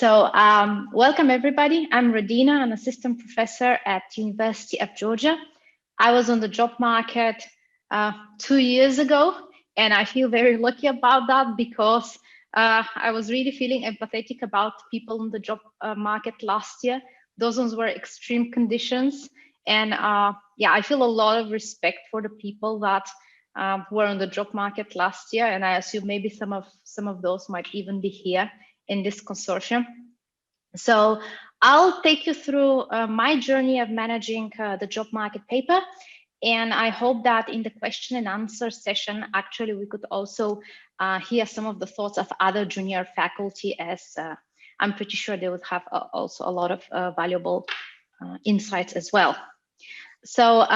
Welcome everybody. I'm Radina, an assistant professor at University of Georgia. I was on the job market 2 years ago, and I feel very lucky about that because I was really feeling empathetic about people on the job market last year. Those ones were extreme conditions, and yeah, I feel a lot of respect for the people that were on the job market last year, and I assume maybe some of those might even be here in this consortium. So I'll take you through my journey of managing the job market paper. And I hope that in the question and answer session, actually, we could also hear some of the thoughts of other junior faculty, as I'm pretty sure they would have also a lot of valuable insights as well. So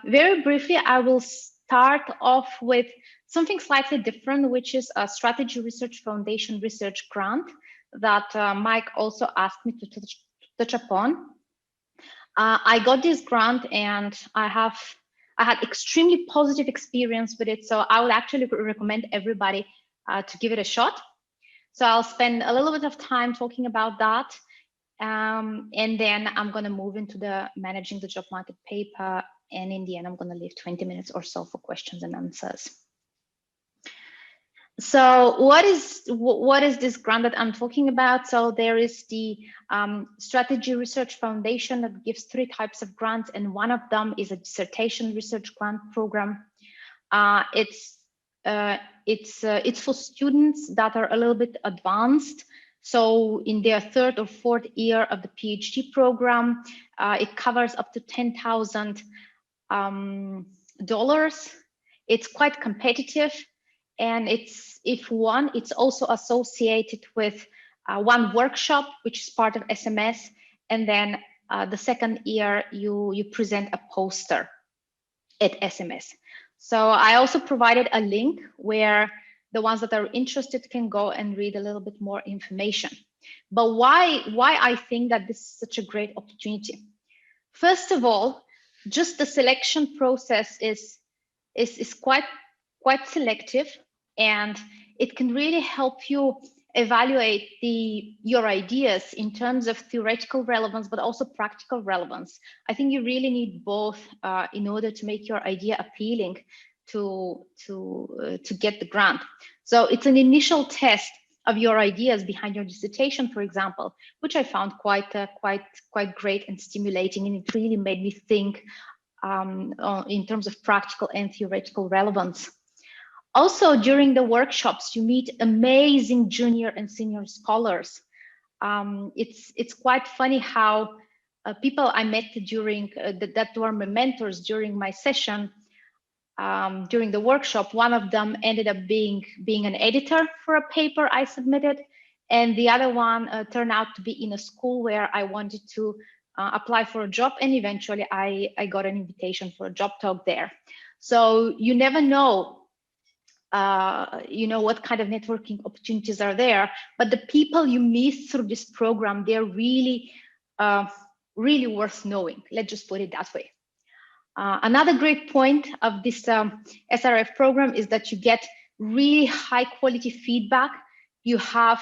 very briefly, I will start off with something slightly different, which is a Strategy Research Foundation research grant that Mike also asked me to touch upon. I got this grant and I had extremely positive experience with it. So I would actually recommend everybody to give it a shot. So I'll spend a little bit of time talking about that. And then I'm going to move into the managing the job market paper. And in the end, I'm going to leave 20 minutes or so for questions and answers. So what is this grant that I'm talking about? So there is the Strategy Research Foundation that gives 3 types of grants, and one of them is a dissertation research grant program. It's for students that are a little bit advanced. So in their 3rd or 4th year of the PhD program, it covers up to $10,000. It's quite competitive, and it's also associated with one workshop, which is part of SMS, and then the 2nd year you present a poster at SMS. So I also provided a link where the ones that are interested can go and read a little bit more information. But why I think that this is such a great opportunity? First of all, just the selection process is quite selective, and it can really help you evaluate your ideas in terms of theoretical relevance, but also practical relevance. I think you really need both in order to make your idea appealing to get the grant. So it's an initial test of your ideas behind your dissertation, for example, which I found quite great and stimulating, and it really made me think in terms of practical and theoretical relevance. Also, during the workshops, you meet amazing junior and senior scholars. It's quite funny how people I met during that were my mentors during my session, during the workshop, one of them ended up being an editor for a paper I submitted, and the other one turned out to be in a school where I wanted to apply for a job, and eventually I got an invitation for a job talk there. So you never know what kind of networking opportunities are there, but the people you meet through this program, they're really worth knowing. Let's just put it that way. Another great point of this SRF program is that you get really high quality feedback. You have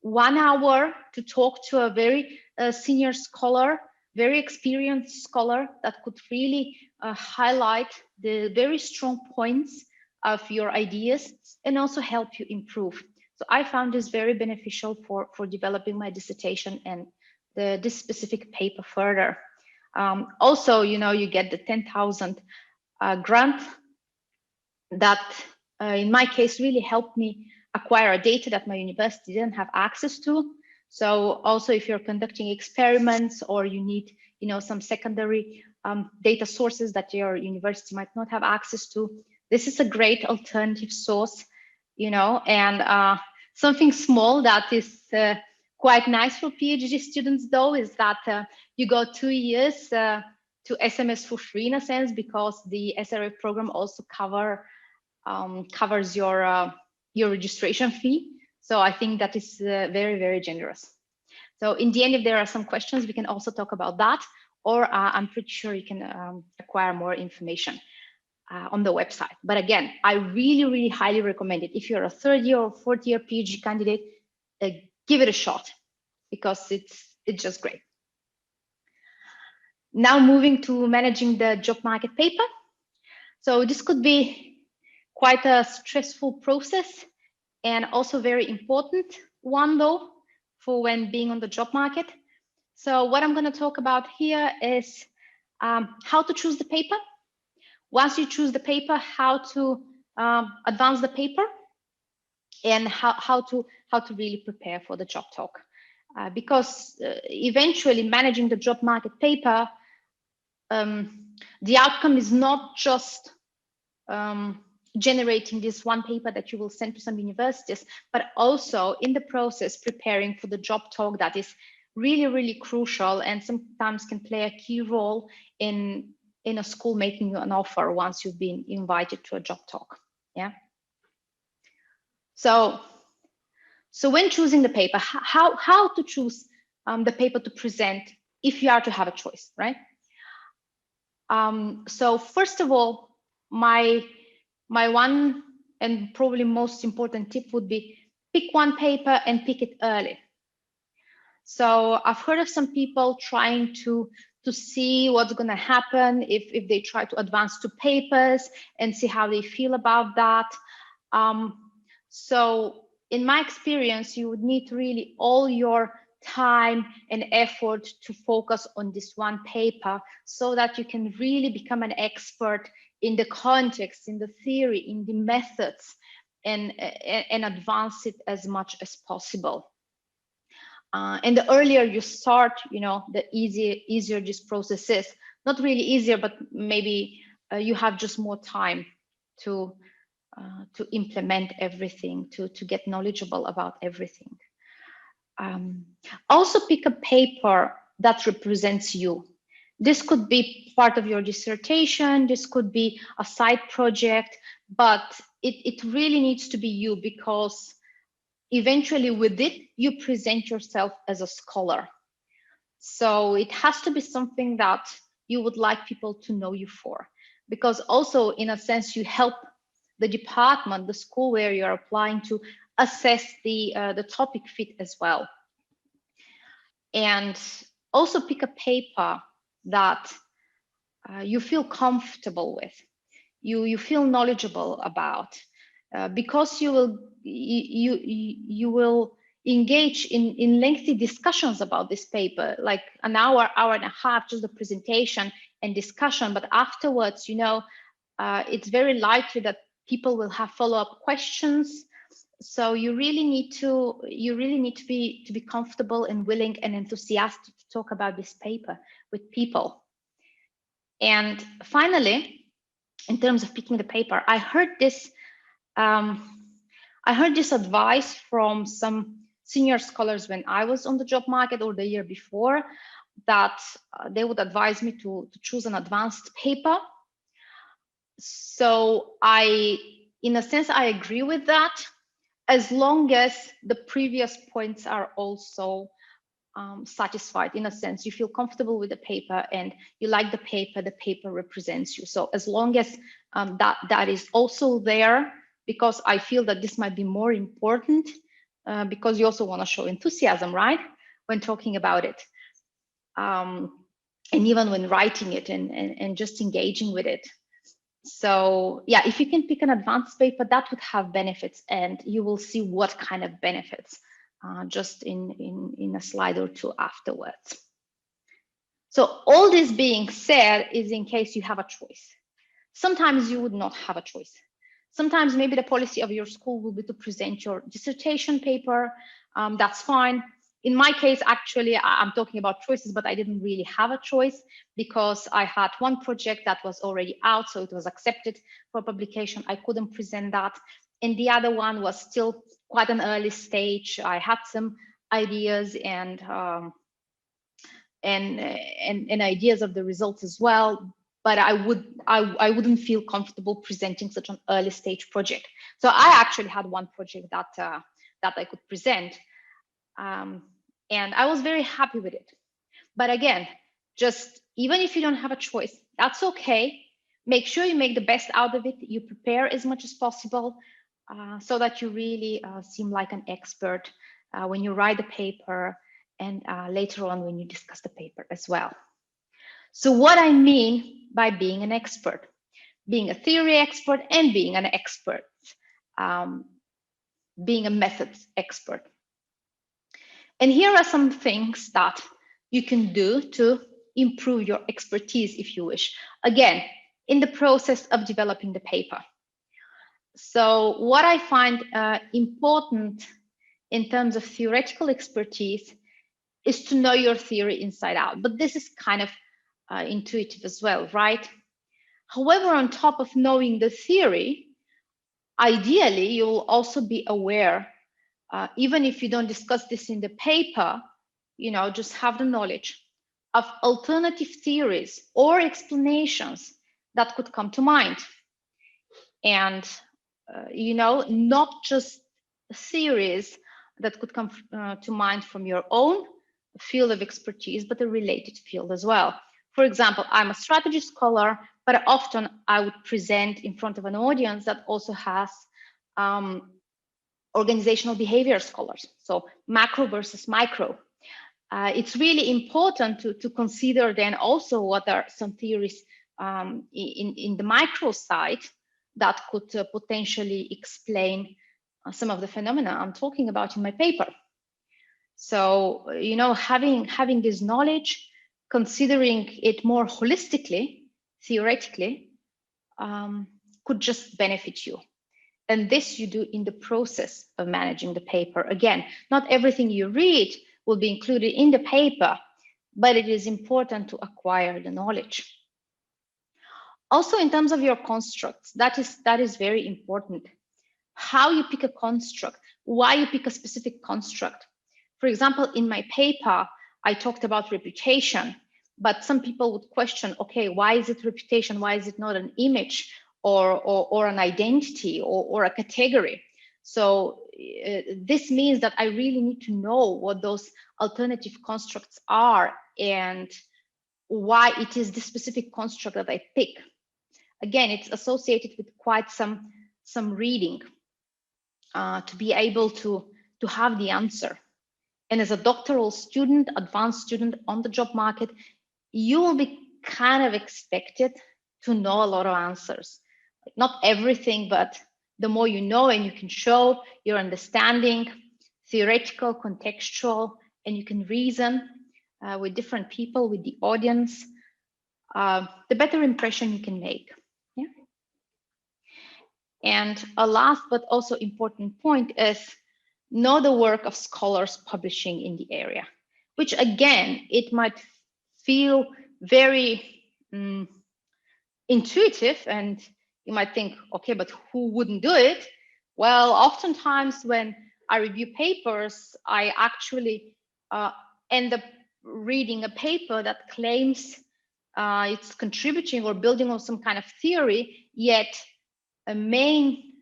1 hour to talk to a very senior scholar, very experienced scholar that could really highlight the very strong points of your ideas and also help you improve. So I found this very beneficial for developing my dissertation and this specific paper further. Also, you get the 10,000 grant that in my case really helped me acquire data that my university didn't have access to. So also if you're conducting experiments or you need some secondary data sources that your university might not have access to, this is a great alternative source, and something small that is quite nice for PhD students though is that you go 2 years to SMS for free in a sense, because the SRF program also covers your registration fee. So I think that is very, very generous. So in the end, if there are some questions, we can also talk about that, or I'm pretty sure you can acquire more information on the website. But again, I really, really highly recommend it. If you're a 3rd year or 4th year PhD candidate, give it a shot. because it's just great. Now moving to managing the job market paper. So this could be quite a stressful process and also very important one though for when being on the job market. So what I'm going to talk about here is how to choose the paper. Once you choose the paper, how to advance the paper, and how to really prepare for the job talk. Because eventually managing the job market paper, the outcome is not just generating this one paper that you will send to some universities, but also in the process preparing for the job talk that is really, really crucial and sometimes can play a key role in a school making you an offer once you've been invited to a job talk. Yeah. So when choosing the paper, how to choose the paper to present if you are to have a choice, right? So first of all, my one and probably most important tip would be pick one paper and pick it early. So I've heard of some people trying to see what's going to happen if they try to advance two papers and see how they feel about that. So in my experience, you would need really all your time and effort to focus on this one paper so that you can really become an expert in the context, in the theory, in the methods, and advance it as much as possible. And the earlier you start, the easier this process is. Not really easier, but maybe you have just more time to implement everything, to get knowledgeable about everything. Also pick a paper that represents you. This could be part of your dissertation, this could be a side project, but it really needs to be you, because eventually with it, you present yourself as a scholar. So it has to be something that you would like people to know you for, because also in a sense, you help the department, the school where you're applying to, assess the topic fit as well. And also pick a paper that you feel comfortable with, you feel knowledgeable about, because you will engage in lengthy discussions about this paper, like an hour and a half, just the presentation and discussion. But afterwards, it's very likely that people will have follow-up questions. So you really need to be comfortable and willing and enthusiastic to talk about this paper with people. And finally, in terms of picking the paper, I heard this advice from some senior scholars when I was on the job market, or the year before, that they would advise me to choose an advanced paper. So in a sense, I agree with that, as long as the previous points are also satisfied. In a sense, you feel comfortable with the paper and you like the paper represents you. So as long as that is also there, because I feel that this might be more important, because you also want to show enthusiasm, right, when talking about it, and even when writing it and just engaging with it. So yeah, if you can pick an advanced paper, that would have benefits, and you will see what kind of benefits just in a slide or two afterwards. So all this being said is in case you have a choice. Sometimes you would not have a choice. Sometimes maybe the policy of your school will be to present your dissertation paper. That's fine. In my case, actually, I'm talking about choices, but I didn't really have a choice, because I had one project that was already out, so it was accepted for publication. I couldn't present that. And the other one was still quite an early stage. I had some ideas and ideas of the results as well, but I wouldn't feel comfortable presenting such an early stage project. So I actually had one project that I could present. And I was very happy with it. But again, just even if you don't have a choice, that's okay. Make sure you make the best out of it. You prepare as much as possible, so that you really seem like an expert when you write the paper, and later on when you discuss the paper as well. So what I mean by being an expert, being a theory expert and being an expert, being a methods expert. And here are some things that you can do to improve your expertise if you wish. Again, in the process of developing the paper. So what I find important in terms of theoretical expertise is to know your theory inside out. But this is kind of intuitive as well, right? However, on top of knowing the theory, ideally, you will also be aware, even if you don't discuss this in the paper, you know, just have the knowledge of alternative theories or explanations that could come to mind. And, you know, not just theories that could come to mind from your own field of expertise, but a related field as well. For example, I'm a strategy scholar, but often I would present in front of an audience that also has organizational behavior scholars, so macro versus micro. It's really important to consider then also what are some theories in the micro side that could potentially explain some of the phenomena I'm talking about in my paper. So, you know, having this knowledge, considering it more holistically, theoretically, could just benefit you. And this you do in the process of managing the paper. Again, not everything you read will be included in the paper, but it is important to acquire the knowledge. Also, in terms of your constructs, that is very important. How you pick a construct, why you pick a specific construct. For example, in my paper, I talked about reputation, but some people would question, okay, why is it reputation? Why is it not an image or an identity or a category? So this means that I really need to know what those alternative constructs are and why it is the specific construct that I pick. Again, it's associated with quite some reading to be able to have the answer. And as a doctoral student, advanced student on the job market, you will be kind of expected to know a lot of answers. Not everything, but the more you know and you can show your understanding, theoretical, contextual, and you can reason with different people, with the audience, the better impression you can make. Yeah. And a last but also important point is know the work of scholars publishing in the area, which again, it might feel very intuitive and you might think, okay, but who wouldn't do it? Well, oftentimes when I review papers, I actually end up reading a paper that claims it's contributing or building on some kind of theory, yet main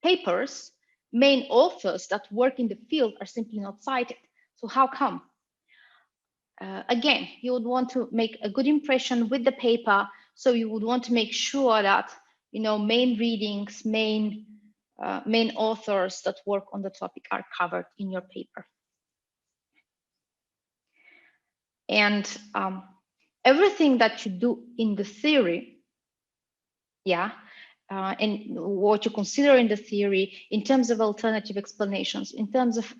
papers, main authors that work in the field are simply not cited. So how come? Again, you would want to make a good impression with the paper, so you would want to make sure that, you know, main readings, main authors that work on the topic are covered in your paper. And everything that you do in the theory, yeah, and what you consider in the theory in terms of alternative explanations, in terms of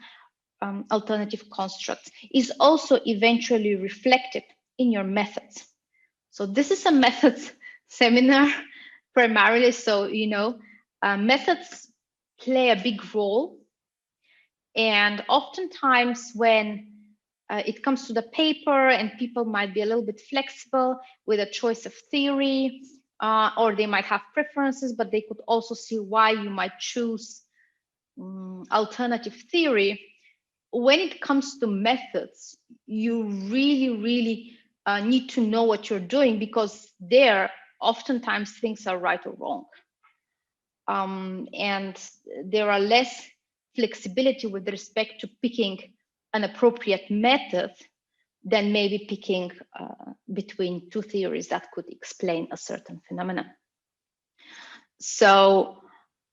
alternative constructs, is also eventually reflected in your methods. So this is a methods seminar primarily, so you know, methods play a big role. And oftentimes when it comes to the paper and people might be a little bit flexible with a choice of theory, or they might have preferences, but they could also see why you might choose alternative theory. When it comes to methods, you really need to know what you're doing, because there oftentimes things are right or wrong. And there are less flexibility with respect to picking an appropriate method than maybe picking between two theories that could explain a certain phenomenon. So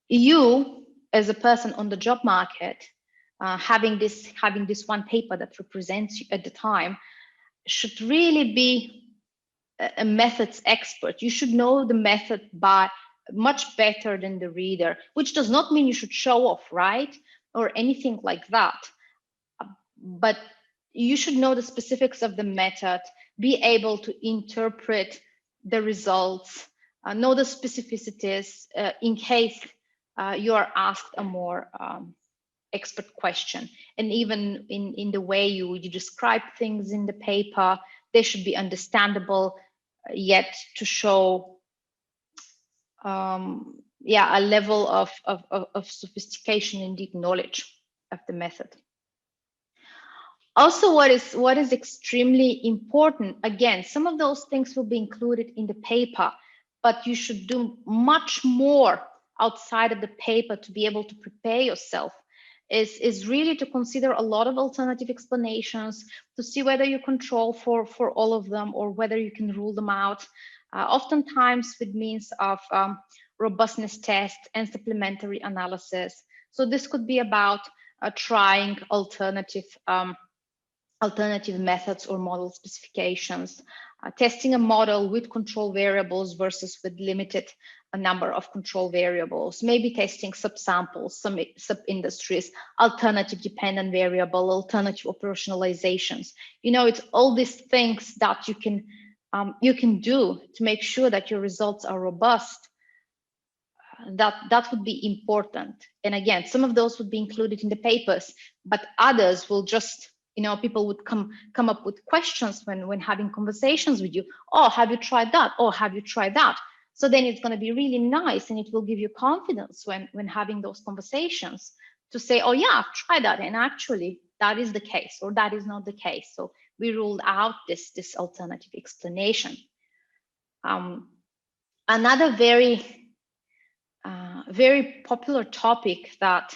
you, as a person on the job market, having this one paper that represents you at the time should really be a methods expert. You should know the method by much better than the reader, which does not mean you should show off, right? Or anything like that. But you should know the specifics of the method, be able to interpret the results, know the specificities in case you are asked a more expert question. And even in the way you describe things in the paper, they should be understandable, yet to show a level of sophistication and deep knowledge of the method. Also, what is extremely important, again, some of those things will be included in the paper, but you should do much more outside of the paper to be able to prepare yourself, is really to consider a lot of alternative explanations, to see whether you control for all of them or whether you can rule them out, oftentimes with means of robustness tests and supplementary analysis. So this could be about trying alternative methods or model specifications, testing a model with control variables versus with limited number of control variables, maybe testing subsamples, some sub-industries, alternative dependent variable, alternative operationalizations. You know, it's all these things that you can do to make sure that your results are robust. That would be important. And again, some of those would be included in the papers, but others will just, you know, people would come up with questions when having conversations with you. Oh, have you tried that? Oh, have you tried that? So then it's going to be really nice, and it will give you confidence when having those conversations to say, oh yeah, I've tried that, and actually that is the case, or that is not the case. So we ruled out this alternative explanation. Another very popular topic that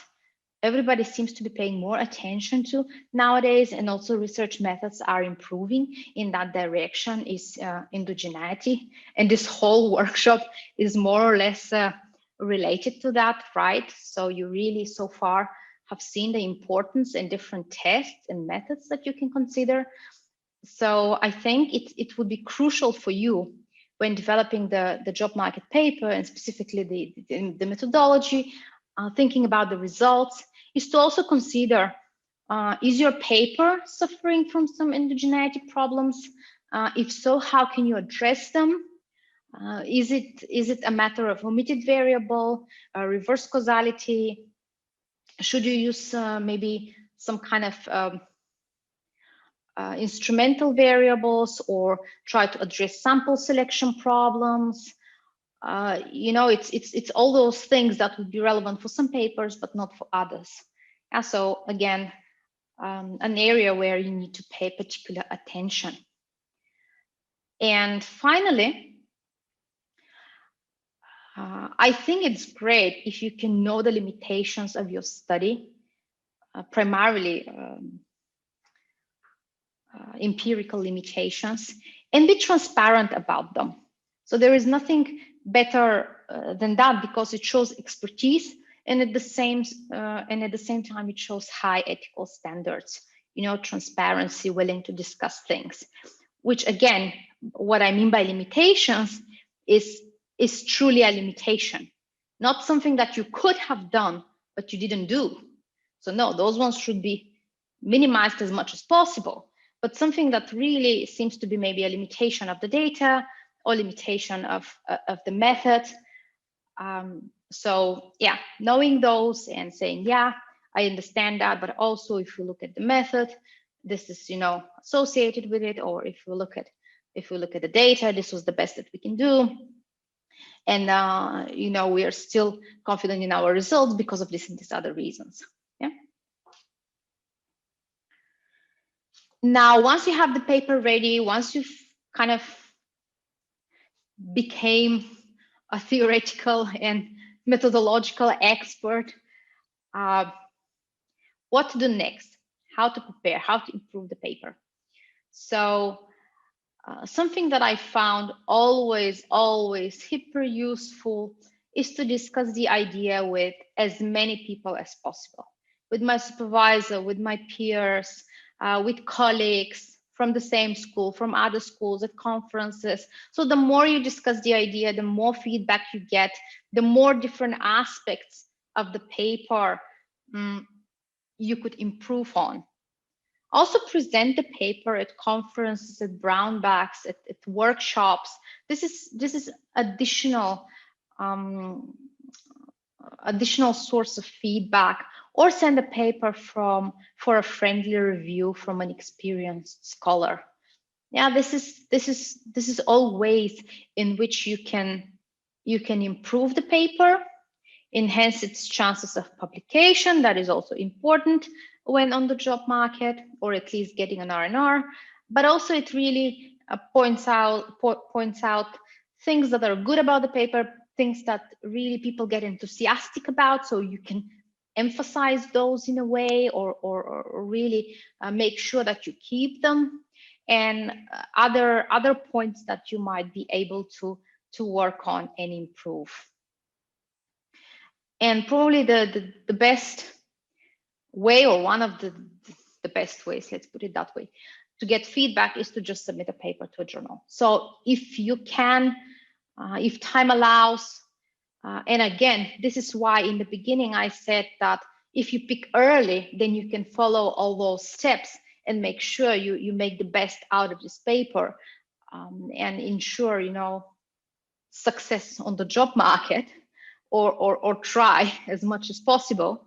everybody seems to be paying more attention to nowadays, and also research methods are improving in that direction, is endogeneity. And this whole workshop is more or less related to that, right? So you really so far have seen the importance and different tests and methods that you can consider. So I think it would be crucial for you when developing the job market paper, and specifically the methodology, thinking about the results, is to also consider, is your paper suffering from some endogeneity problems? If so, how can you address them? Is it a matter of omitted variable, reverse causality? Should you use maybe some kind of instrumental variables, or try to address sample selection problems? You know, it's all those things that would be relevant for some papers, but not for others. Yeah, so again, an area where you need to pay particular attention. And finally, I think it's great if you can know the limitations of your study, primarily empirical limitations, and be transparent about them. So there is nothing better than that, because it shows expertise, and at the same time it shows high ethical standards. You know, transparency, willing to discuss things. Which again, what I mean by limitations is truly a limitation, not something that you could have done but you didn't do. So no, those ones should be minimized as much as possible. But something that really seems to be maybe a limitation of the data, or limitation of the method. So yeah, knowing those and saying, yeah, I understand that, but also if you look at the method, this is, you know, associated with it, or if we look at the data, this was the best that we can do. And you know, we are still confident in our results because of this and these other reasons. Yeah. Now, once you have the paper ready, once you've kind of became a theoretical and methodological expert, what to do next, how to prepare, how to improve the paper. So something that I found always super useful is to discuss the idea with as many people as possible. with my supervisor, with my peers, with colleagues from the same school, from other schools, at conferences. So the more you discuss the idea, the more feedback you get, the more different aspects of the paper you could improve on. Also present the paper at conferences, at brownbacks, at workshops. This is additional additional source of feedback, or send a paper for a friendly review from an experienced scholar. Yeah, this is all ways in which you can improve the paper, enhance its chances of publication. That is also important when on the job market, or at least getting an R&R. But also it really points out things that are good about the paper, things that really people get enthusiastic about, so you can emphasize those in a way, or really make sure that you keep them, and other points that you might be able to work on and improve. And probably the best way, or one of the best ways, let's put it that way, to get feedback is to just submit a paper to a journal. So if you can, if time allows, and again, this is why in the beginning I said that if you pick early, then you can follow all those steps and make sure you make the best out of this paper, and ensure, you know, success on the job market, or try as much as possible.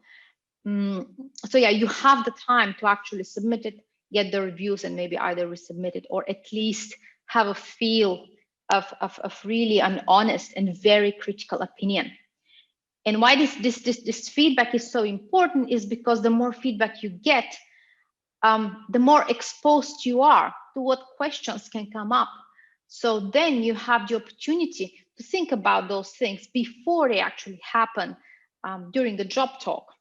So yeah, you have the time to actually submit it, get the reviews, and maybe either resubmit it, or at least have a feel of really an honest and very critical opinion. And why this feedback is so important is because the more feedback you get, the more exposed you are to what questions can come up. So then you have the opportunity to think about those things before they actually happen, during the job talk,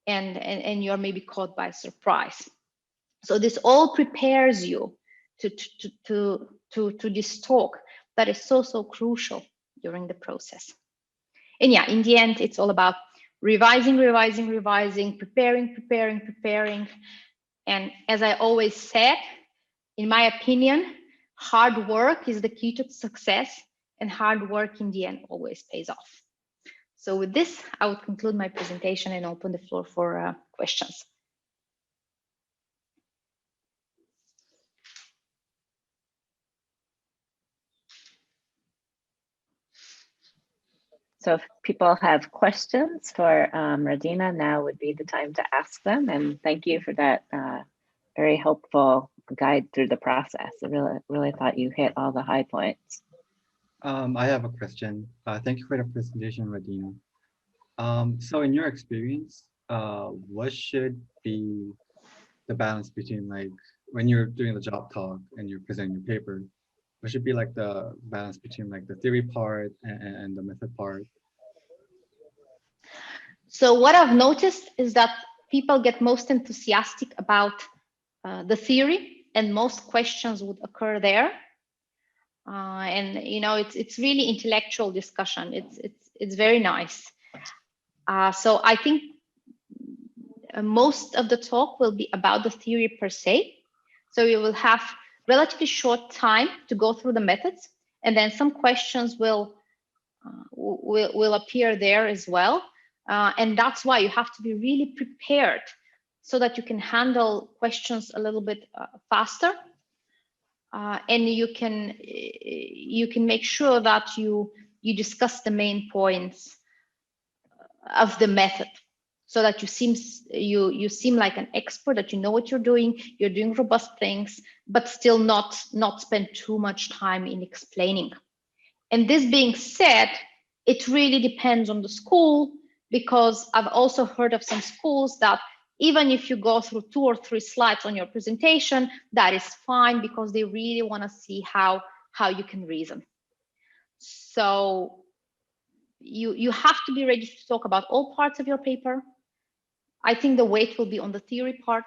and you're maybe caught by surprise. So this all prepares you to this talk that is so crucial during the process. And yeah, in the end, it's all about revising, preparing. And as I always said, in my opinion, hard work is the key to success, and hard work in the end always pays off. So with this, I would conclude my presentation and open the floor for questions. So if people have questions for Radina, now would be the time to ask them. And thank you for that very helpful guide through the process. I really thought you hit all the high points. I have a question. Thank you for the presentation, Radina. So in your experience, what should be the balance between, like, when you're doing the job talk and you're presenting your paper, what should be like the balance between like the theory part and the method part? So what I've noticed is that people get most enthusiastic about the theory, and most questions would occur there. And you know, it's really intellectual discussion. It's very nice. So I think most of the talk will be about the theory per se. So you will have relatively short time to go through the methods, and then some questions will appear there as well. And that's why you have to be really prepared, so that you can handle questions a little bit faster. And you can make sure that you discuss the main points of the method, so that you seem like an expert, that you know what you're doing robust things, but still not spend too much time in explaining. And this being said, it really depends on the school, because I've also heard of some schools that even if you go through 2 or 3 slides on your presentation, that is fine, because they really want to see how you can reason. So you have to be ready to talk about all parts of your paper. I think the weight will be on the theory part,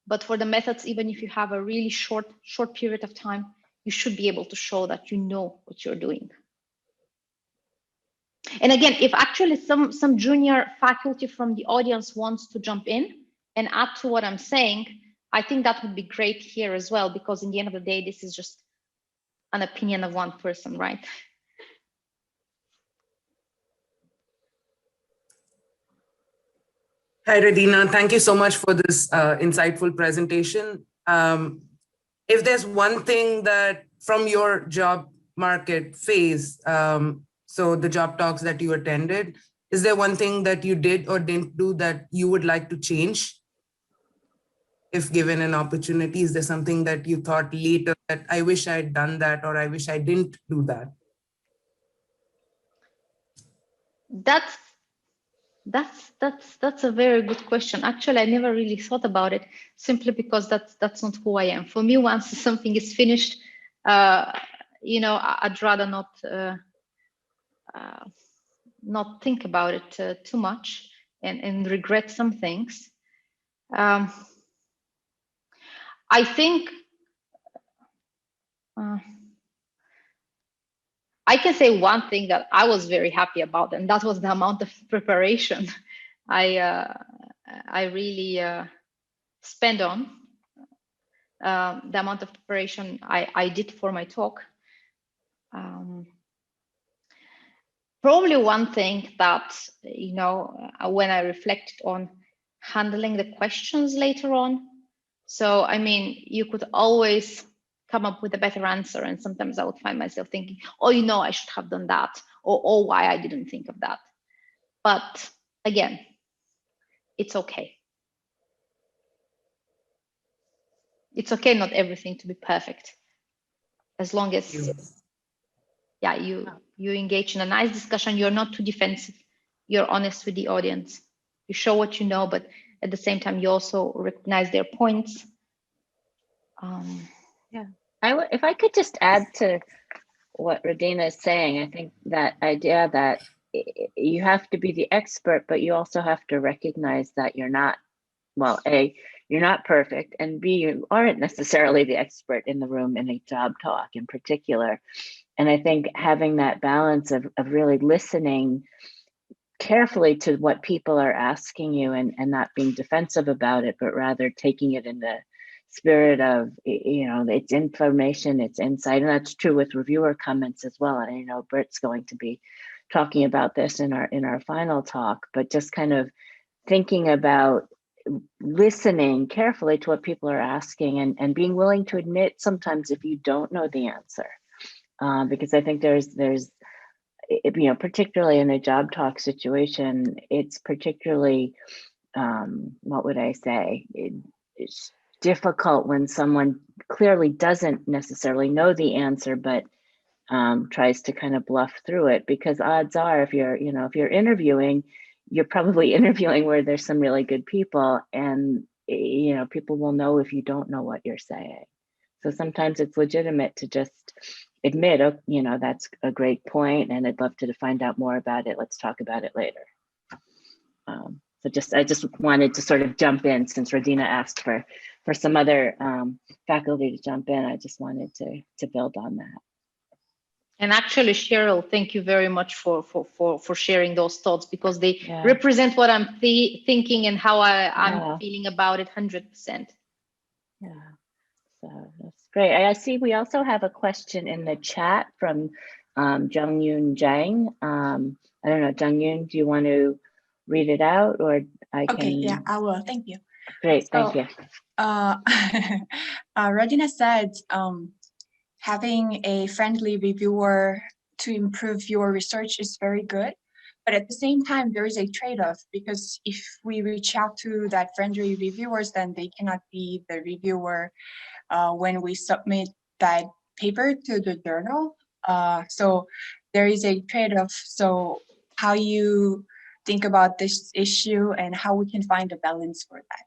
but for the methods, even if you have a really short period of time, you should be able to show that you know what you're doing. And again, if actually some junior faculty from the audience wants to jump in and add to what I'm saying, I think that would be great here as well, because in the end of the day, this is just an opinion of one person, right? Hi, Radina. Thank you so much for this insightful presentation. If there's one thing that from your job market phase, so the job talks that you attended, is there one thing that you did or didn't do that you would like to change? If given an opportunity, is there something that you thought later that I wish I had done that, or I wish I didn't do that? That's a very good question. Actually, I never really thought about it, simply because that's not who I am. For me, once something is finished, you know, I'd rather not think about it too much and regret some things. I think I can say one thing that I was very happy about, and that was the amount of preparation I really spent on. The amount of preparation I did for my talk. Probably one thing that, you know, when I reflected on handling the questions later on. So, I mean, you could always come up with a better answer. And sometimes I would find myself thinking, oh, you know, I should have done that, or oh, why I didn't think of that. But again, it's okay. It's okay not everything to be perfect. As long as, yeah, you engage in a nice discussion, you're not too defensive, you're honest with the audience. You show what you know, but at the same time, you also recognize their points. Yeah, if I could just add to what Radina is saying, I think that idea that you have to be the expert, but you also have to recognize that you're not, well, A, you're not perfect, and B, you aren't necessarily the expert in the room in a job talk in particular. And I think having that balance of really listening carefully to what people are asking you and not being defensive about it, but rather taking it in the spirit of, you know, it's information, it's insight. And that's true with reviewer comments as well. And I know Bert's going to be talking about this in our final talk, but just kind of thinking about listening carefully to what people are asking and being willing to admit sometimes if you don't know the answer. Because I think there's you know, particularly in a job talk situation, it's particularly, what would I say? It's difficult when someone clearly doesn't necessarily know the answer, but tries to kind of bluff through it, because odds are if you're interviewing, you're probably interviewing where there's some really good people, and you know, people will know if you don't know what you're saying. So sometimes it's legitimate to just admit, oh, you know, that's a great point, and I'd love to find out more about it. Let's talk about it later. So I just wanted to sort of jump in, since Radina asked for some other faculty to jump in. I just wanted to build on that. And actually, Sheryl, thank you very much for sharing those thoughts, because they represent what I'm thinking and how I'm feeling about it 100%. Yeah. So that's great. I see we also have a question in the chat from Jung-Yoon Jang. I don't know, Jung-Yoon, do you want to read it out, or I can? Okay, yeah, I will. Thank you. Great, thank you. Radina said, having a friendly reviewer to improve your research is very good. But at the same time, there is a trade-off, because if we reach out to that friendly reviewers, then they cannot be the reviewer when we submit that paper to the journal. So there is a trade-off. So how you think about this issue and how we can find a balance for that?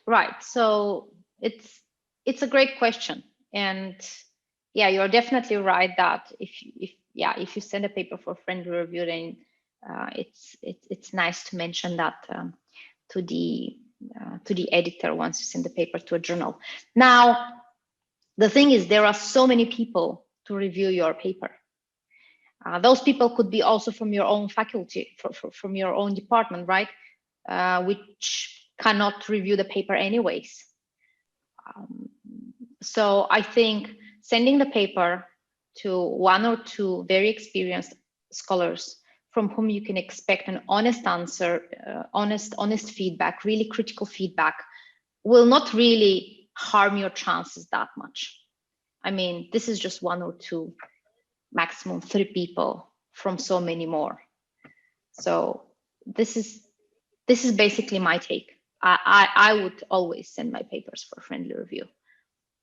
Right. So it's a great question, and yeah, you're definitely right that if you send a paper for friendly review, then it's nice to mention that to the editor once you send the paper to a journal. Now, the thing is, there are so many people to review your paper. Those people could be also from your own faculty, from your own department, right? Which cannot review the paper anyways. So I think sending the paper to 1 or 2 very experienced scholars from whom you can expect an honest answer, honest feedback, really critical feedback, will not really harm your chances that much. I mean, this is just 1 or 2, maximum 3 people from so many more. So this is basically my take. I would always send my papers for friendly review.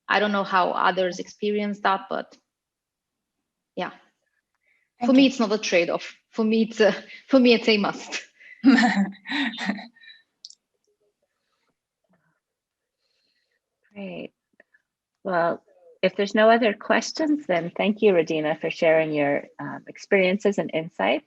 I don't know how others experience that, but yeah. For me, it's not a trade-off. For me, it's a must. Great. Well, if there's no other questions, then thank you, Radina, for sharing your experiences and insights.